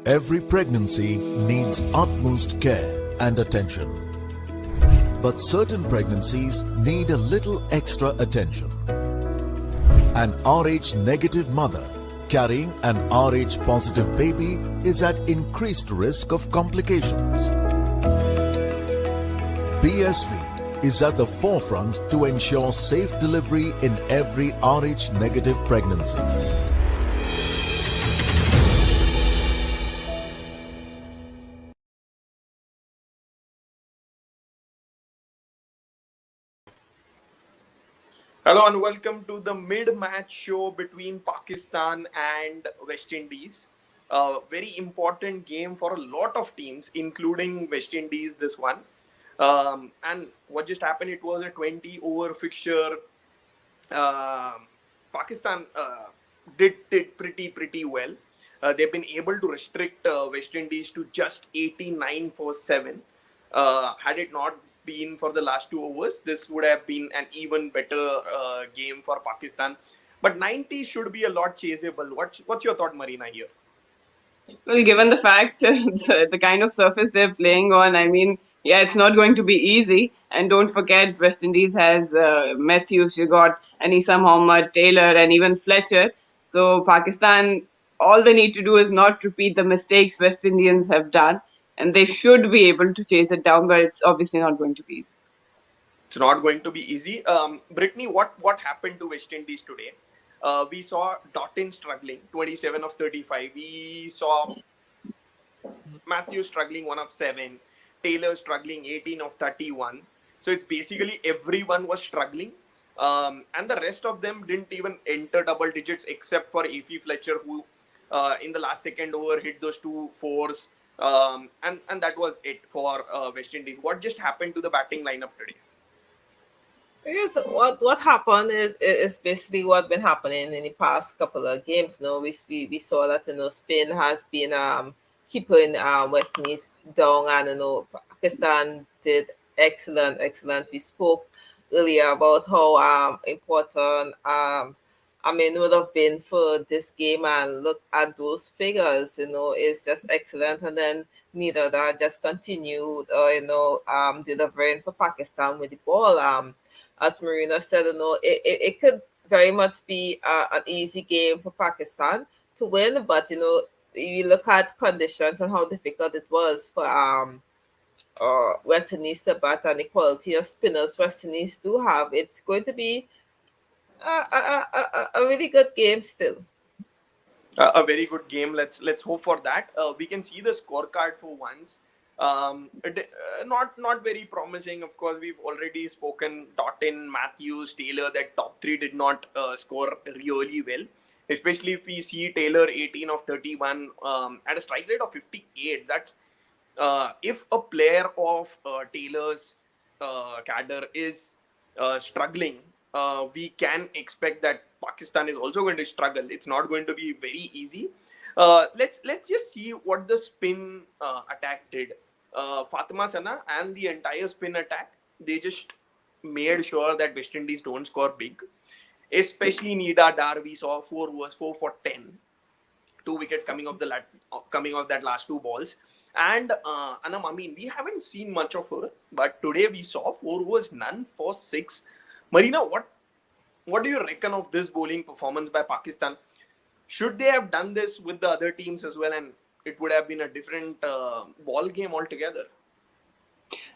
Every pregnancy needs utmost care and attention. But certain pregnancies need a little extra attention. An Rh negative mother carrying an Rh positive baby is at increased risk of complications. BSV is at the forefront to ensure safe delivery in every Rh negative pregnancy. Hello and welcome to the mid-match show between Pakistan and West Indies. A very important game for a lot of teams, including West Indies, this one. And what just happened, it was a 20-over fixture. Pakistan did pretty well. They've been able to restrict West Indies to just 89 for 7. Had it not been for the last 2 overs, this would have been an even better game for Pakistan. But 90 should be a lot chaseable. What's your thought, Marina, here? Well, given the fact the kind of surface they're playing on, I mean, yeah, it's not going to be easy. And don't forget, West Indies has Matthews, you got Anisa Mohammed, Taylor, and even Fletcher. So Pakistan, all they need to do is not repeat the mistakes West Indians have done, and they should be able to chase it down, but it's obviously not going to be easy. It's not going to be easy. Britney, what happened to West Indies today? We saw Doughton struggling, 27 of 35. We saw Matthews struggling, 1 of 7. Taylor struggling, 18 of 31. So it's basically everyone was struggling. And the rest of them didn't even enter double digits except for A.F. Fletcher, who in the last second over hit those 2 fours. And that was it for West Indies. What just happened to the batting lineup today? Yes, what happened is basically what been happening in the past couple of games. No, we saw that Spain has been keeping West Indies down, and Pakistan did excellent. We spoke earlier about how important would have been for this game, and look at those figures. It's just excellent. And then Nida Dar just continued, delivering for Pakistan with the ball. As Marina said, it could very much be an easy game for Pakistan to win, but if you look at conditions and how difficult it was for West Indies to bat and the quality of spinners West Indies do have, it's going to be a really good game still. A very good game. Let's hope for that. We can see the scorecard for once. Not very promising. Of course, we've already spoken Doughton, Matthews, Taylor. That top 3 did not score really well. Especially if we see Taylor 18 of 31 at a strike rate of 58. That's if a player of Taylor's cadre is struggling, we can expect that Pakistan is also going to struggle. It's not going to be very easy. Let's just see what the spin attack did. Fatima Sana and the entire spin attack, they just made sure that West Indies don't score big. Especially Nida Dar, we saw 4 for 10. 2 wickets coming off that last 2 balls. And Anam, we haven't seen much of her, but today we saw 4 overs, none for 6. Marina, what do you reckon of this bowling performance by Pakistan? Should they have done this with the other teams as well, and it would have been a different ball game altogether?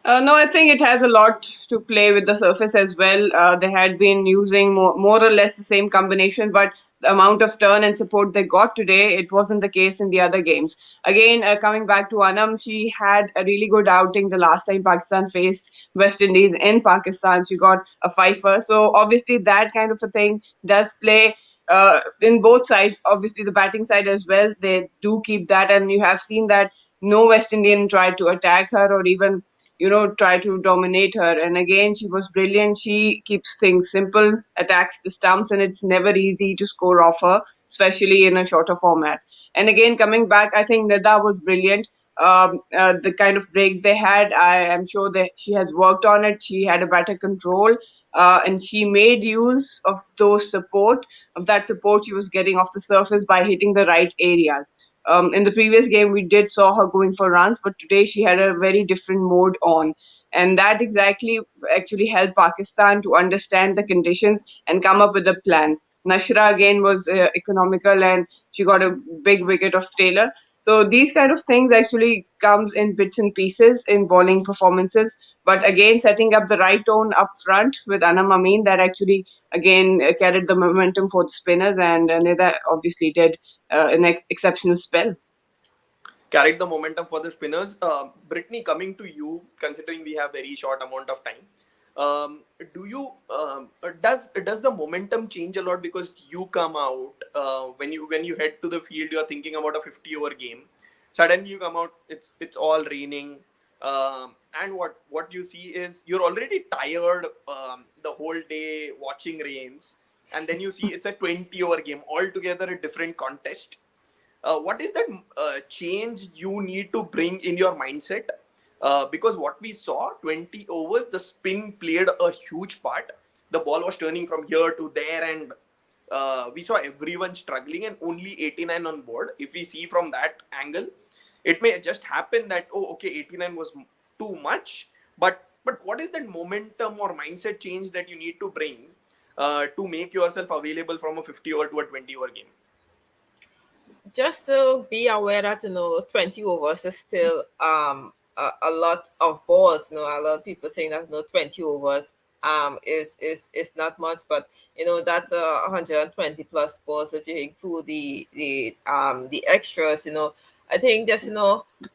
No, I think it has a lot to play with the surface as well. They had been using more or less the same combination, but the amount of turn and support they got today, it wasn't the case in the other games. Again, coming back to Anam, she had a really good outing the last time Pakistan faced West Indies in Pakistan. She got a fifer. So obviously that kind of a thing does play in both sides. Obviously the batting side as well, they do keep that, and you have seen that no West Indian tried to attack her or even try to dominate her. And again, she was brilliant. She keeps things simple, attacks the stumps, and it's never easy to score off her, especially in a shorter format. And again, coming back, I think Nida was brilliant. The kind of break they had, I am sure that she has worked on it. She had a better control, and she made use of that support she was getting off the surface by hitting the right areas. In the previous game, we did saw her going for runs, but today she had a very different mode on, and that exactly actually helped Pakistan to understand the conditions and come up with a plan. Nashra again was economical, and she got a big wicket of Taylor. So these kind of things actually comes in bits and pieces in bowling performances. But again, setting up the right tone up front with Anam Amin, that actually again carried the momentum for the spinners, and Nida obviously did an exceptional spell. Carried the momentum for the spinners. Britney, coming to you, considering we have very short amount of time, do you does the momentum change a lot because you come out when you head to the field, you're thinking about a 50-over game. Suddenly you come out, it's all raining, and what you see is you're already tired the whole day watching rains, and then you see it's a 20-over game, altogether a different contest. What is that change you need to bring in your mindset? Because what we saw, 20 overs, the spin played a huge part. The ball was turning from here to there, and we saw everyone struggling, and only 89 on board. If we see from that angle, it may just happen that, oh, okay, 89 was too much. But what is that momentum or mindset change that you need to bring to make yourself available from a 50-over to a 20-over game? Just to be aware that 20 overs is still a lot of balls. A lot of people think that 20 overs is not much, but that's 120 plus balls if you include the extras. I think just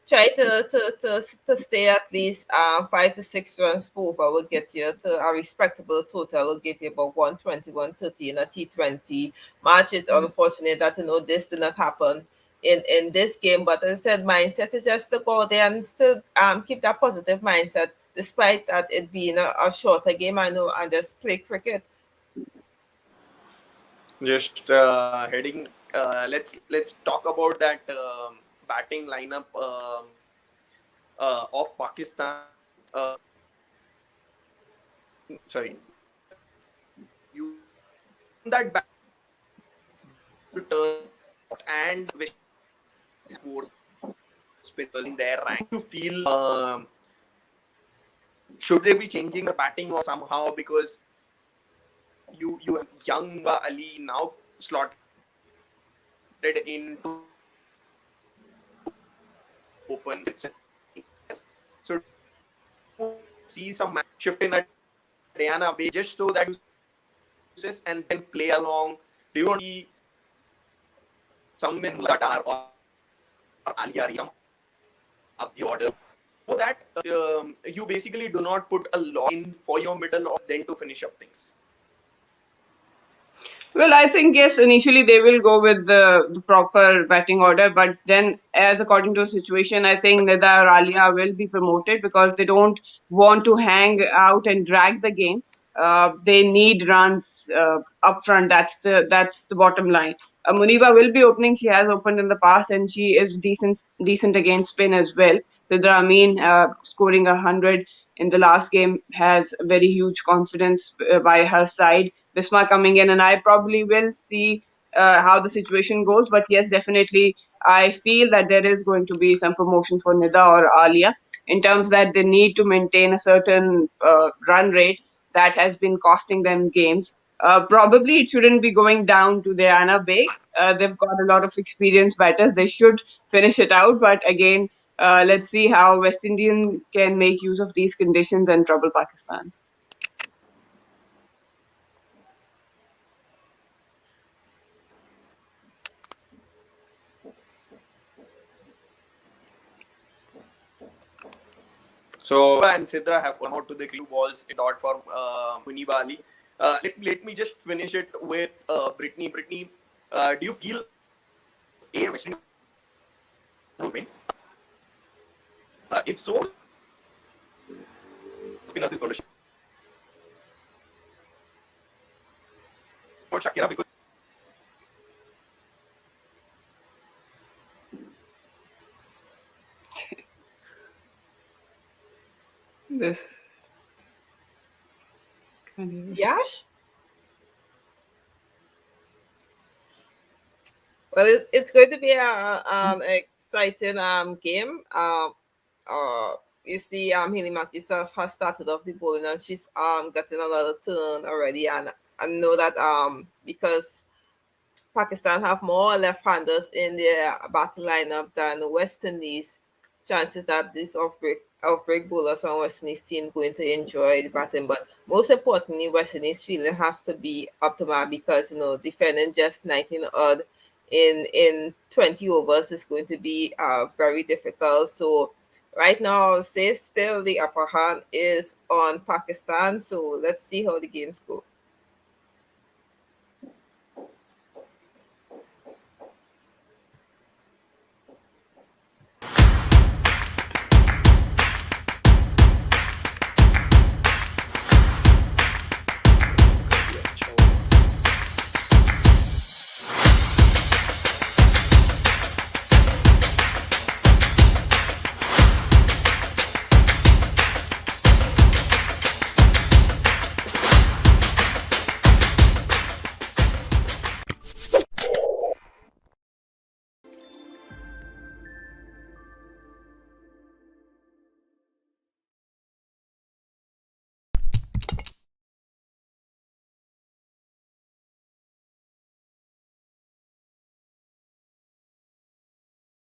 try to stay at least 5 to 6 runs per over will get you to a respectable total. Will give you about 120, 130 in a T20 match. It's unfortunate that this did not happen in this game, but as I said, mindset is just to go there and still keep that positive mindset despite that it being a shorter game. I know, and just play cricket. Just heading. Let's talk about that batting lineup of Pakistan. Sorry, you that bat to turn and scores spinners in their rank. You feel should they be changing the batting or somehow, because you have young Ali now slotted into open. So see some shift in a Diana way just so that you and then play along. Do you want to see some in Nida Dar or Alia up the order? So that you basically do not put a lot in for your middle or then to finish up things. Well, I think yes, initially they will go with the proper batting order, but then, as according to the situation, I think Nida or Alia will be promoted because they don't want to hang out and drag the game. They need runs up front. That's the bottom line. Muniba will be opening. She has opened in the past, and she is decent against spin as well. Sidra Amin scoring 100 in the last game has very huge confidence by her side. Bisma coming in, and I probably will see how the situation goes. But yes, definitely, I feel that there is going to be some promotion for Nida or Alia in terms that they need to maintain a certain run rate that has been costing them games. Probably it shouldn't be going down to the Anna Bay. They've got a lot of experienced batters. They should finish it out. But again, let's see how West Indian can make use of these conditions and trouble Pakistan. So and Sidra have come out to the crew balls in dot for Muniba Ali. Let me just finish it with Britney. Britney, do you feel West Indies will win? If so, spinners is going to for Shakira because This kind of Yash? Well, it's going to be an exciting game. You see, Hilly Matissa has started off the bowling, and she's gotten a lot of turn already, and I know that because Pakistan have more left-handers in their battle lineup than the West Indies, chances that this off-break bowlers on West Indies team going to enjoy the batting. But most importantly, West Indies fielding have to be optimal because defending just 19 odd in 20 overs is going to be very difficult. So right now, I would say still the upper hand is on Pakistan. So let's see how the games go.